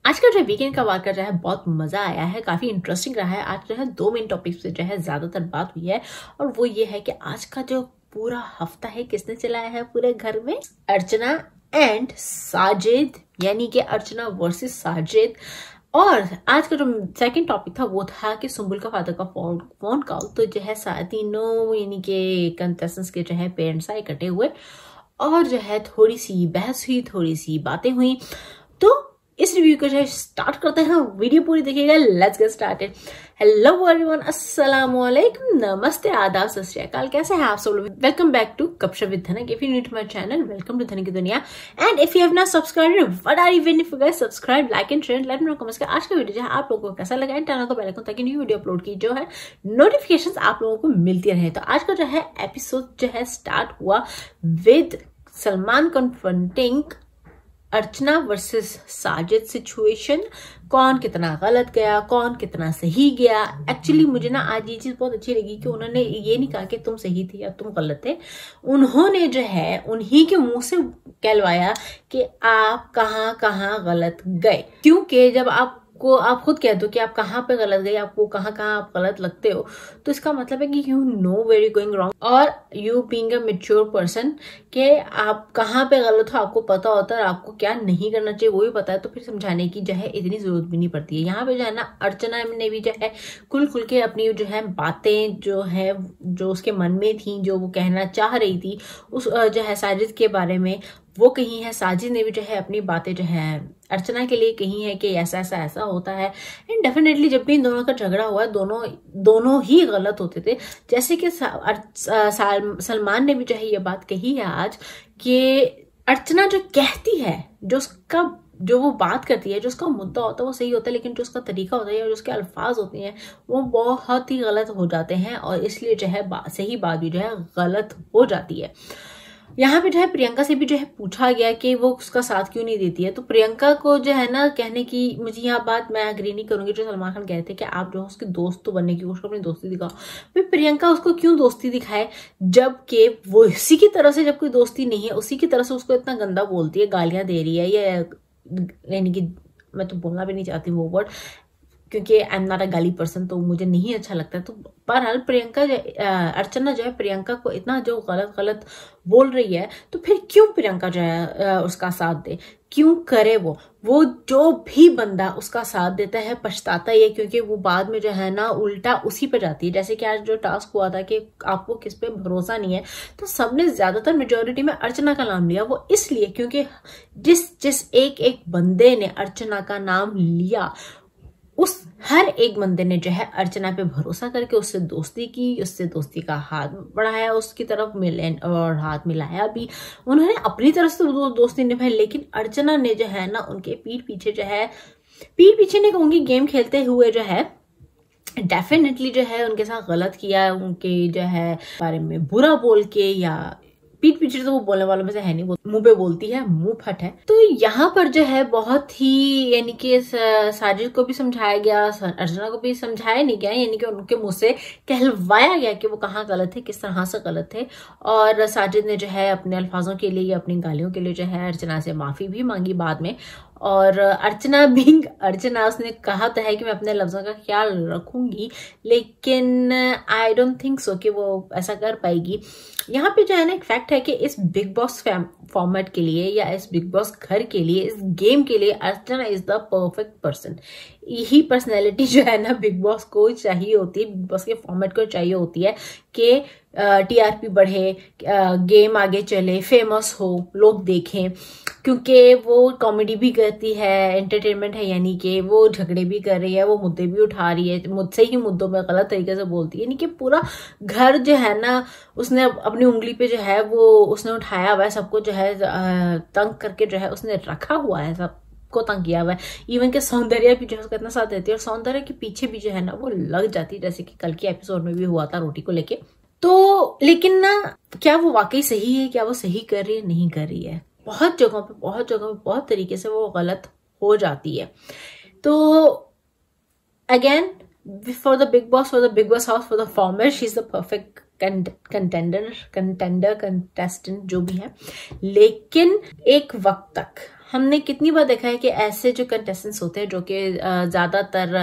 आज का जो वीकेंड का वार जो है बहुत मजा आया है, काफी इंटरेस्टिंग रहा है। आज जो है 2 मेन टॉपिक से जो है ज्यादातर बात हुई है और वो ये है कि आज का जो पूरा हफ्ता है किसने चलाया है पूरे घर में, अर्चना एंड साजिद, यानी कि अर्चना वर्सेस साजिद। और आज का जो सेकंड टॉपिक था वो था कि सुंबुल का फादर का फोन कॉल। तो जो है तीनों यानी कि कंटेस्टेंट्स के जो है पेरेंट्स आए इकट्ठे हुए और जो है थोड़ी सी बहस हुई, थोड़ी सी बातें हुई। तो इस रिव्यू को जो है स्टार्ट करते हैं, वीडियो पूरी देखिएगा। Let's get started. Hello everyone, अस्सलाम वालेकुम, नमस्ते, आदाब, सत श्री अकाल। कैसे हैं आप सब लोग? Welcome back to Gupshup with Dhanak. If you new to my channel, welcome to Dhanak की दुनिया। And if you have not subscribed, what are you waiting for guys? Subscribe, like and share, let me know comments. आज का video जो है आप लोगों को कैसा लगा, and turn on the bell icon ताकि न्यू वीडियो अपलोड की जो है नोटिफिकेशंस आप लोगों को मिलती रहे। तो आज का जो है एपिसोड जो है स्टार्ट हुआ with Salman confronting Archana versus Sajid situation. कौन कितना गलत गया, कौन कितना सही गया। एक्चुअली मुझे ना आज ये चीज बहुत अच्छी लगी कि उन्होंने ये नहीं कहा कि तुम सही थे या तुम गलत थे। उन्होंने जो है उन्हीं के मुंह से कहलवाया कि आप कहाँ कहाँ गलत गए। क्योंकि जब आप खुद कह दो कि आप कहाँ पे गलत गए, आपको कहाँ कहाँ आप गलत लगते हो, तो इसका मतलब है कि you know where you going wrong और you being a mature person कि आप कहाँ पे गलत हो, आपको पता होता है आपको क्या नहीं करना चाहिए वो भी पता है। तो फिर समझाने की जो है इतनी जरूरत भी नहीं पड़ती है। यहाँ पे जो है ना अर्चना ने भी जो है खुल के अपनी जो है बातें जो है जो उसके मन में थी, जो वो कहना चाह रही थी उस जो है साजिद के बारे में, वो कही है। साजिद ने भी जो है अपनी बातें जो है अर्चना के लिए कही है कि ऐसा ऐसा ऐसा होता है। एंड डेफिनेटली जब भी इन दोनों का झगड़ा हुआ है दोनों ही गलत होते थे। जैसे कि सलमान ने भी जो है ये बात कही है आज कि अर्चना जो कहती है, जो वो बात करती है, जो उसका मुद्दा होता है वो सही होता है, लेकिन जो उसका तरीका होता है और जो उसके अल्फाज होते हैं वो बहुत ही गलत हो जाते हैं और इसलिए जो है सही बात भी जो है गलत हो जाती है। यहाँ पे जो है प्रियंका से भी जो है पूछा गया कि वो उसका साथ क्यों नहीं देती है। तो प्रियंका को जो है ना कहने की, मुझे यहाँ बात मैं अग्री नहीं करूंगी जो सलमान खान कहते हैं कि आप जो है उसके दोस्त तो बनने की कोशिश करो, अपनी दोस्ती दिखाओ। फिर प्रियंका उसको क्यों दोस्ती दिखाए जबकि वो इसी की तरह से, जब कोई दोस्ती नहीं है उसी की तरह से उसको इतना गंदा बोलती है, गालियां दे रही है, या यानी कि मैं तो बोलना भी नहीं चाहती वो वर्ड क्योंकि आई एम नॉट अ गाली पर्सन, तो मुझे नहीं अच्छा लगता। तो बहरहाल अर्चना जो है प्रियंका को इतना जो गलत बोल रही है, तो फिर क्यों प्रियंका जो है उसका साथ दे, क्यों करे वो जो भी बंदा उसका साथ देता है पछताता ही है, क्योंकि वो बाद में जो है ना उल्टा उसी पे जाती है। जैसे कि आज जो टास्क हुआ था कि आपको किस पे भरोसा नहीं है, तो सबने ज्यादातर मेजोरिटी में अर्चना का नाम लिया। वो इसलिए क्योंकि जिस एक बंदे ने अर्चना का नाम लिया, उस हर एक बंदे ने जो है अर्चना पे भरोसा करके उससे दोस्ती की, उससे दोस्ती का हाथ बढ़ाया, उसकी तरफ मिले और हाथ मिलाया भी। उन्होंने अपनी तरफ से दोस्ती निभाई, लेकिन अर्चना ने जो है ना उनके पीठ पीछे नहीं कहूंगी, गेम खेलते हुए जो है डेफिनेटली जो है उनके साथ गलत किया, उनके जो है बारे में बुरा बोल के, या पीठ पीछे तो वो बोलने वालों में से है नहीं, मुंह पे बोलती है, मुंह फट है। तो यहाँ पर जो है बहुत ही यानी कि साजिद को भी समझाया गया, अर्चना को भी समझाया नहीं गया, यानी कि उनके मुंह से कहलवाया गया कि वो कहाँ गलत है, किस तरह से गलत है। और साजिद ने जो है अपने अल्फाजों के लिए या अपनी गालियों के लिए जो है अर्चना से माफी भी मांगी बाद में। और अर्चना उसने कहा तो है कि मैं अपने लफ्जों का ख्याल रखूंगी, लेकिन आई डोंट थिंक सो कि वो ऐसा कर पाएगी। यहाँ पे जो है ना एक फैक्ट है कि इस बिग बॉस फॉर्मेट के लिए या इस बिग बॉस घर के लिए, इस गेम के लिए अर्चना इज द परफेक्ट पर्सन। यही पर्सनैलिटी जो है ना बिग बॉस को चाहिए होती है, बिग बॉस के फॉर्मेट को चाहिए होती है कि टीआरपी बढ़े, गेम आगे चले, फेमस हो, लोग देखें। क्योंकि वो कॉमेडी भी करती है, एंटरटेनमेंट है, यानी कि वो झगड़े भी कर रही है, वो मुद्दे भी उठा रही है, मुझसे ही मुद्दों में गलत तरीके से बोलती है, यानी कि पूरा घर जो है ना उसने अपनी उंगली पे जो है वो उसने उठाया हुआ है, सबको जो है तंग करके जो है उसने रखा हुआ है, सब को तंग किया हुआ है। इवन के सौंदर्य भी जो है उसका इतना साथ देती है और सौंदर्य के पीछे भी जो है ना वो लग जाती है, जैसे कि कल के एपिसोड में भी हुआ था रोटी को लेके। तो लेकिन ना क्या वो वाकई सही है, क्या वो सही कर रही है, नहीं कर रही है। बहुत जगहों पे बहुत तरीके से वो गलत हो जाती है। तो again for the big boss house, for the format, she is the perfect contestant जो भी है। लेकिन एक वक्त तक हमने कितनी बार देखा है कि ऐसे जो कंटेस्टेंट्स होते हैं जो कि ज्यादातर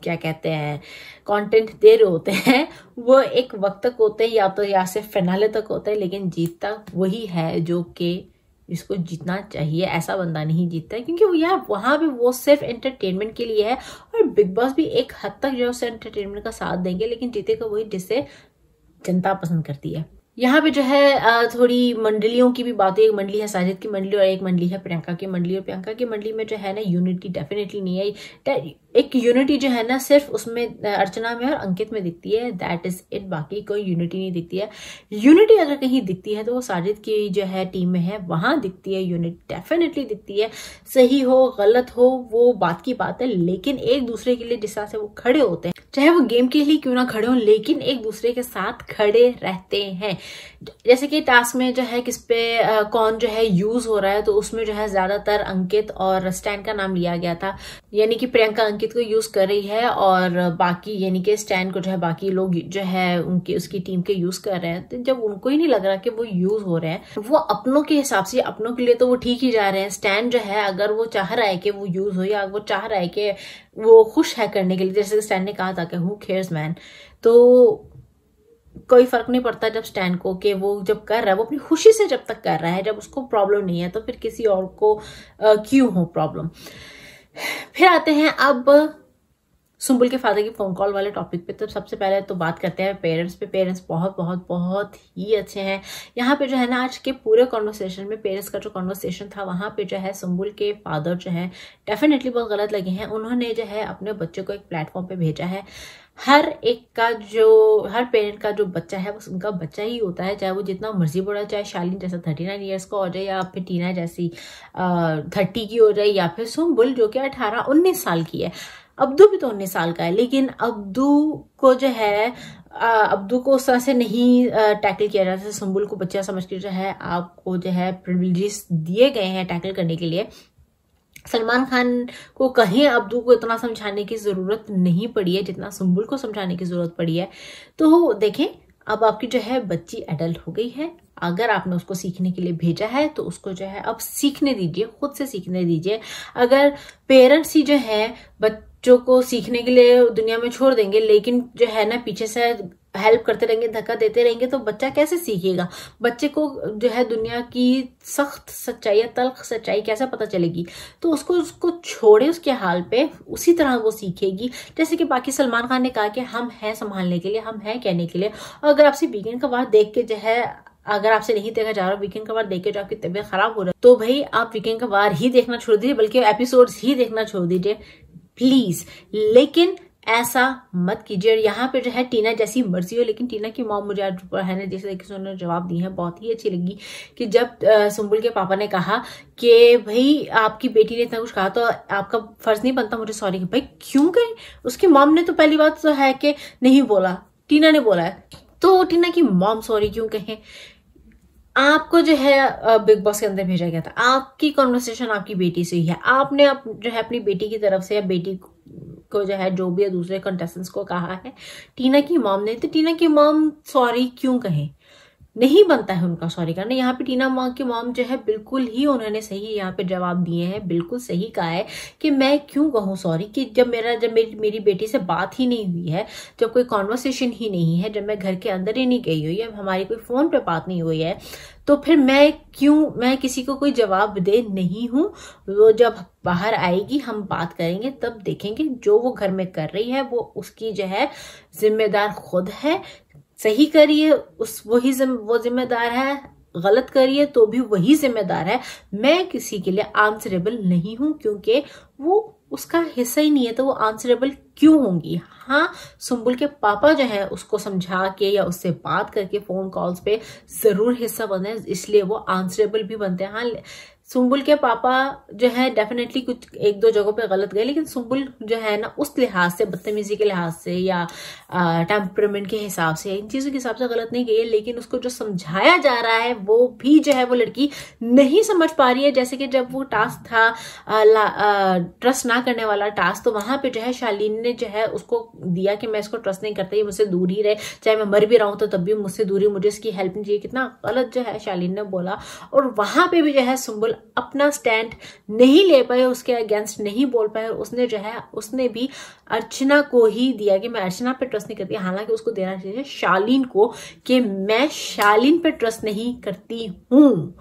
क्या कहते हैं कंटेंट दे रहे होते हैं, वो एक वक्त तक होते हैं या सिर्फ फिनाले तक होते हैं, लेकिन जीतता वही है जो कि जिसको जीतना चाहिए। ऐसा बंदा नहीं जीतता है, क्योंकि वो यार वहां भी वो सिर्फ एंटरटेनमेंट के लिए है, और बिग बॉस भी एक हद तक जो है एंटरटेनमेंट का साथ देंगे, लेकिन जीतेगा वही जिसे जनता पसंद करती है। यहाँ पे जो है थोड़ी मंडलियों की भी बात है। एक मंडली है साजिद की मंडली और एक मंडली है प्रियंका की मंडली, और प्रियंका की मंडली में जो है ना यूनिटी डेफिनेटली नहीं है। एक यूनिटी जो है ना सिर्फ उसमें अर्चना में और अंकित में दिखती है, दैट इज इट, बाकी कोई यूनिटी नहीं दिखती है। यूनिटी अगर कहीं दिखती है तो वो साजिद की जो है टीम में है, वहां दिखती है, यूनिटी डेफिनेटली दिखती है। सही हो गलत हो वो बात की बात है, लेकिन एक दूसरे के लिए जिस तरह से वो खड़े होते हैं, चाहे वो गेम के लिए क्यों ना खड़े हो, लेकिन एक दूसरे के साथ खड़े रहते हैं। जैसे कि टास्क में जो है किस पे कौन जो है यूज हो रहा है, तो उसमें जो है ज्यादातर अंकित और स्टैन का नाम लिया गया था, यानी कि प्रियंका अंकित को यूज कर रही है और बाकी यानी कि स्टैन को जो है बाकी लोग जो है उनकी उसकी टीम के यूज कर रहे हैं। तो जब उनको ही नहीं लग रहा कि वो यूज हो रहे हैं, वो अपनों के हिसाब से अपनों के लिए तो वो ठीक ही जा रहे हैं। स्टैन जो है अगर वो चाह रहा है कि वो यूज हो या वो चाह रहा है कि वो खुश है करने के लिए, जैसे स्टैन ने कहा था कि हु केयर्स मैन, तो कोई फर्क नहीं पड़ता जब स्टैन को कि वो जब कर रहा है वो अपनी खुशी से जब तक कर रहा है, जब उसको प्रॉब्लम नहीं है तो फिर किसी और को क्यों हो प्रॉब्लम। फिर आते हैं अब सुंबुल के फादर की फोन कॉल वाले टॉपिक पे। तो सबसे पहले तो बात करते हैं पेरेंट्स पे। पेरेंट्स बहुत बहुत बहुत ही अच्छे हैं। यहाँ पे जो है ना आज के पूरे कॉन्वर्सेशन में पेरेंट्स का जो कॉन्वर्सेशन था, वहां पे जो है सुंबुल के फादर जो है डेफिनेटली बहुत गलत लगे हैं। उन्होंने जो है अपने बच्चे को एक प्लेटफॉर्म पे भेजा है। हर पेरेंट का जो बच्चा है वो उनका बच्चा ही होता है, चाहे वो जितना मर्जी बड़ा, चाहे शालीन जैसा 39 ईयर्स का हो जाए या फिर टीना जैसी 30 की हो जाए, या फिर सुंबुल जो कि 18-19 साल की है। अब्दू भी तो 19 साल का है, लेकिन अब्दू को जो है अब्दू को उस तरह से नहीं टैकल किया जाता है। सुंबुल को बच्चा समझ के जो है आपको जो है प्रिविलेजेस दिए गए हैं टैकल करने के लिए। सलमान खान को कहीं अब्दू को इतना समझाने की जरूरत नहीं पड़ी है जितना सुंबुल को समझाने की जरूरत पड़ी है। तो देखें, अब आपकी जो है बच्ची एडल्ट हो गई है। अगर आपने उसको सीखने के लिए भेजा है तो उसको जो है अब सीखने दीजिए, खुद से सीखने दीजिए। अगर पेरेंट्स ही जो है बच्चों को सीखने के लिए दुनिया में छोड़ देंगे, लेकिन जो है ना पीछे से हेल्प करते रहेंगे, धक्का देते रहेंगे, तो बच्चा कैसे सीखेगा? बच्चे को जो है दुनिया की सख्त सच्चाई या तल्ख सच्चाई कैसे पता चलेगी? तो उसको छोड़े उसके हाल पे, उसी तरह वो सीखेगी। जैसे कि बाकी सलमान खान ने कहा कि हम हैं संभालने के लिए, हम हैं कहने के लिए। अगर आपसे वीकेंड का वार देख के जो है, अगर आपसे नहीं देखा जा रहा, वीकेंड का वार देख के जो आपकी तबीयत खराब हो रहा है, तो भाई आप वीकेंड का वार ही देखना छोड़ दीजिए, बल्कि एपिसोड्स ही देखना छोड़ दीजिए प्लीज। लेकिन ऐसा मत कीजिए। और यहाँ पे जो है टीना जैसी मर्जी हो, लेकिन टीना की मॉम मुझे आज है ना जैसे उन्होंने जवाब दिए हैं बहुत ही अच्छी लगी कि जब सुंबुल के पापा ने कहा कि भाई आपकी बेटी ने इतना कुछ कहा तो आपका फर्ज नहीं बनता मुझे सॉरी। भाई क्यों कहे? उसकी मॉम ने तो पहली बात तो है कि नहीं बोला, टीना ने बोला है, तो टीना की मॉम सॉरी क्यों कहे? आपको जो है बिग बॉस के अंदर भेजा गया था, आपकी कॉन्वर्सेशन आपकी बेटी से ही है। आपने जो है अपनी बेटी की तरफ से या बेटी को जो है जो भी है दूसरे कंटेस्टेंट्स को कहा है, टीना की मॉम ने, तो टीना की मॉम सॉरी क्यों कहे? नहीं बनता है उनका सॉरी करना। यहाँ पे टीना माँ की मॉम जो है बिल्कुल ही उन्होंने सही यहाँ पे जवाब दिए हैं, बिल्कुल सही कहा है कि मैं क्यों कहूँ सॉरी, कि जब मेरी बेटी से बात ही नहीं हुई है, जब कोई कॉन्वर्सेशन ही नहीं है, जब मैं घर के अंदर ही नहीं गई हुई है, हमारी कोई फोन पे बात नहीं हुई है, तो फिर मैं किसी को कोई जवाब दे नहीं हूँ। वो जब बाहर आएगी हम बात करेंगे, तब देखेंगे जो वो घर में कर रही है वो उसकी जो है जिम्मेदार खुद है। सही करिए वो जिम्मेदार है, गलत करिए तो भी वही जिम्मेदार है। मैं किसी के लिए आंसरेबल नहीं हूं, क्योंकि वो उसका हिस्सा ही नहीं है, तो वो आंसरेबल क्यों होंगी? हाँ, सुंबुल के पापा जो है उसको समझा के या उससे बात करके फोन कॉल्स पे जरूर हिस्सा बने, इसलिए वो आंसरेबल भी बनते हैं। हाँ, सुंबुल के पापा जो है डेफिनेटली कुछ 1-2 जगहों पे गलत गए, लेकिन सुंबुल जो है ना उस लिहाज से, बदतमीजी के लिहाज से या टेम्परामेंट के हिसाब से, इन चीजों के हिसाब से गलत नहीं गई है। लेकिन उसको जो समझाया जा रहा है वो भी जो है वो लड़की नहीं समझ पा रही है। जैसे कि जब वो टास्क था ट्रस्ट ना करने वाला टास्क, तो वहां पे जो है शालीन ने जो है उसको दिया कि मैं इसको ट्रस्ट नहीं करता, ये मुझसे दूर ही रहे, चाहे मैं मर भी रहा हूं तो तब भी मुझसे दूरी, मुझे इसकी हेल्प नहीं चाहिए। कितना गलत जो है शालीन ने बोला। और वहां पे भी जो है सुंबुल अपना स्टैंड नहीं ले पाए, उसके अगेंस्ट नहीं बोल पाए, उसने जो है उसने भी अर्चना को ही दिया कि मैं अर्चना पे ट्रस्ट नहीं करती। हालांकि उसको देना चाहिए शालीन को कि मैं शालीन पे ट्रस्ट नहीं करती हूँ,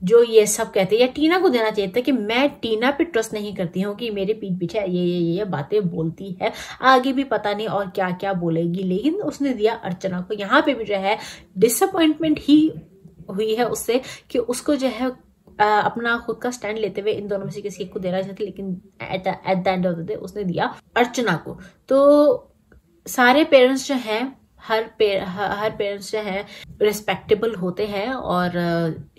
जो ये सब कहते हैं। या टीना को देना चाहिए था कि मैं टीना पे ट्रस्ट नहीं करती हूँ कि मेरे पीठ पीछे ये बातें बोलती है, आगे भी पता नहीं और क्या क्या बोलेगी। लेकिन उसने दिया अर्चना को। यहाँ पे भी जो है डिसअपॉइंटमेंट ही हुई है उससे कि उसको जो है अपना खुद का स्टैंड लेते हुए इन दोनों में से किसी एक को देना चाहिए, लेकिन at the end of the day उसने दिया अर्चना को। तो सारे पेरेंट्स जो हैं, हर पेरेंट्स जो है रिस्पेक्टेबल होते हैं, और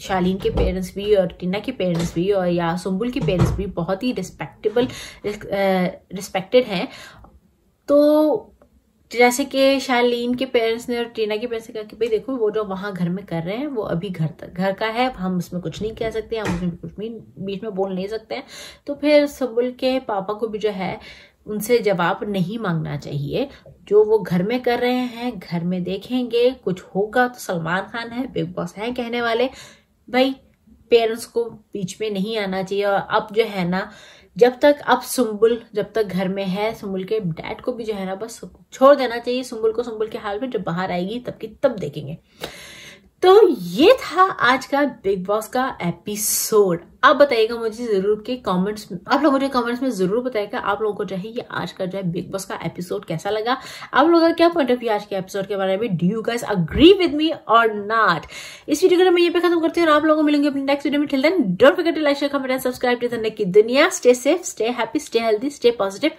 शालीन के पेरेंट्स भी और टीना के पेरेंट्स भी और या सुम्बुल के पेरेंट्स भी बहुत ही रिस्पेक्टेड हैं। तो जैसे कि शालीन के पेरेंट्स ने और टीना के पेरेंट्स ने कहा कि भाई देखो वो जो वहां घर में कर रहे हैं वो अभी घर का है, हम उसमें कुछ नहीं कह सकते, हम उसमें कुछ भी बीच में बोल नहीं सकते हैं। तो फिर सुम्बुल के पापा को भी जो है उनसे जवाब नहीं मांगना चाहिए। जो वो घर में कर रहे हैं घर में देखेंगे, कुछ होगा तो सलमान खान है, बिग बॉस है कहने वाले। भाई पेरेंट्स को बीच में नहीं आना चाहिए। और अब जो है ना, जब तक सुम्बुल जब तक घर में है, सुम्बुल के डैड को भी जो है ना बस छोड़ देना चाहिए सुम्बुल को, सुम्बुल के हाल में। जब बाहर आएगी तब की तब देखेंगे। तो ये था आज का बिग बॉस का एपिसोड। आप बताइएगा मुझे जरूर के कमेंट्स में, आप लोग मुझे कमेंट्स में जरूर बताइएगा आप लोगों को जो है ये आज का जो है बिग बॉस का एपिसोड कैसा लगा। आप लोगों का क्या पॉइंट ऑफ व्यू आज के एपिसोड के बारे में, do you guys agree with me और नॉट। इस वीडियो को मैं ये पे खत्म करती हूँ और आप लोगों को मिलेंगे अपनी नेक्स्ट वीडियो में। Till then don't forget to like, share, comment and subscribe to the Neki Duniya. Stay safe, stay happy, stay healthy, stay positive,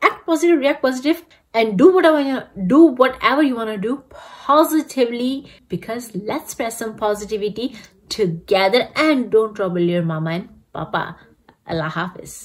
act positive, react positive, and do whatever you want to do positively, because let's spread some positivity together and don't trouble your mama and papa. Allah Hafiz.